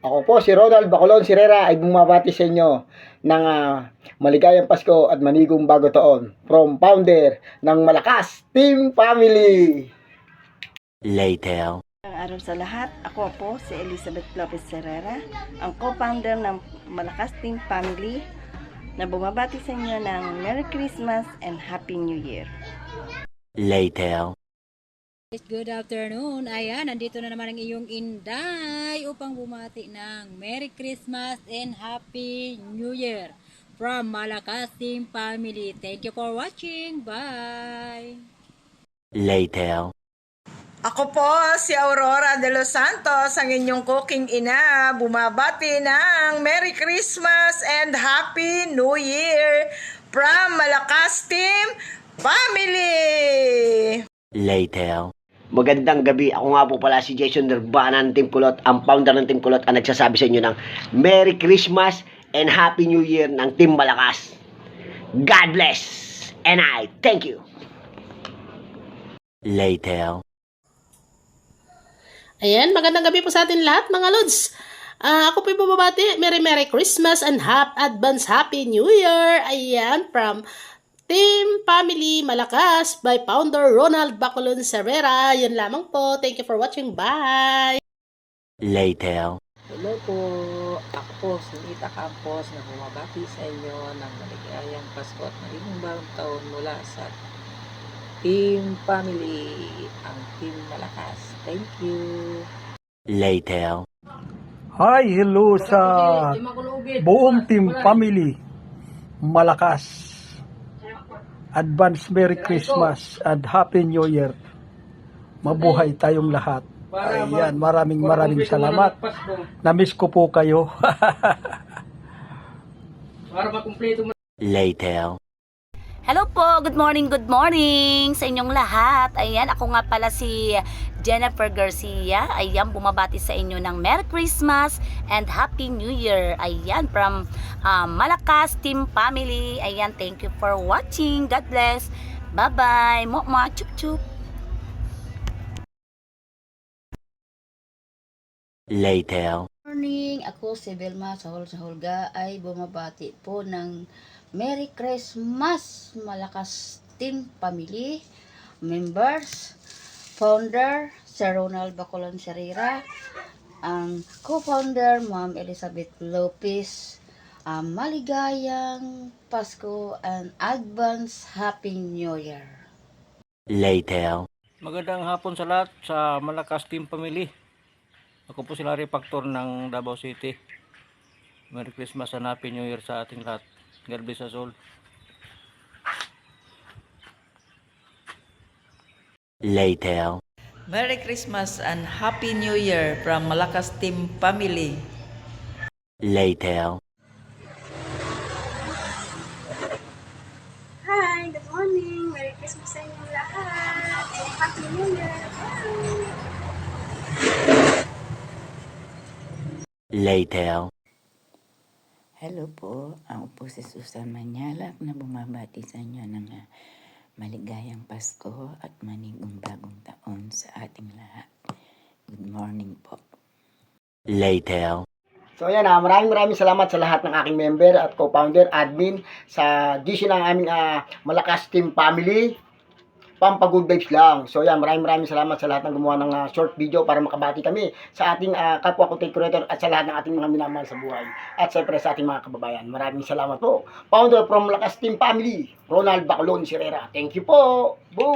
Ako po si Ronald Bacolon Sirera ay bumabati sa inyo ng maligayang Pasko at manigong bago taon from founder ng Malakas Team Family. Later. Ang araw sa lahat, ako po si Elizabeth Lopez Herrera, ang co-founder ng Malakas Team Family na bumabati sa inyo ng Merry Christmas and Happy New Year. Later. Good afternoon. Ayan, nandito na naman ang iyong Inday upang bumati ng Merry Christmas and Happy New Year from Malakas Team Family. Thank you for watching. Bye! Later. Ako po si Aurora de los Santos, ang inyong cooking ina, bumabati ng Merry Christmas and Happy New Year from Malakas Team Family! Later. Magandang gabi. Ako nga po pala si Jason Nirvana ng Team Kulot, ang founder ng Team Kulot, ang nagsasabi sa inyo ng Merry Christmas and Happy New Year ng Team Malakas. God bless and I thank you. Later. Ayan, magandang gabi po sa atin lahat mga lods. Ako po bumabati, Merry Christmas and Advance Happy New Year. Ayan, from Team Family Malakas by Founder Ronald Bacolon Herrera. Yan lamang po. Thank you for watching. Bye! Later. Hello po, ako po si Rita Campos na bumabati sa inyo ng maligayang Pasko at maligayang bagong taon mula sa Team Family, ang Team Malakas. Thank you. Later. Hi, hello sa buong Team Family Malakas. Advance Merry Christmas and Happy New Year. Mabuhay tayong lahat. Ayan, maraming salamat. Na-miss ko po kayo. Later. Hello po, good morning sa inyong lahat. Ayan, ako nga pala si Jennifer Garcia. Ayan, bumabati sa inyo ng Merry Christmas and Happy New Year. Ayan, from Malakas Team Family. Ayan, thank you for watching. God bless. Bye-bye. Mukma, chup-chup. Later. Morning, ako si Belma Sahol-Sahulga ay bumabati po ng Merry Christmas Malakas Team Family members, founder Sir Ronald Bacolon Herrera, ang co-founder Ma'am Elizabeth Lopez. Maligayang Pasko and Advance Happy New Year. Later. Magandang hapon sa lahat sa Malakas Team Family. Ako po si Larry Factor ng Davao City. Merry Christmas and Happy New Year sa ating lahat. God bless us all. Later. Merry Christmas and Happy New Year from Malakas Team Family. Later. Hi, good morning. Merry Christmas sa inyong lahat. And Happy New Year. Bye! Later. Hello po, ako po si Susan Manyalak na bumabati sa inyo ng maligayang Pasko at manigong bagong taon sa ating lahat. Good morning po. Later. So ayan, maraming salamat sa lahat ng aking member at co-founder, admin sa GC ng aming Malakas Team Family. Pampagood vibes lang. So yan, maraming salamat sa lahat ng gumawa ng short video para makabati kami sa ating kapwa content creator at sa lahat ng ating mga minamahal sa buhay. At syempre sa ating mga kababayan. Maraming salamat po. Founder from Malakas Team Family, Ronald Bacolon Herrera. Thank you po. Boom!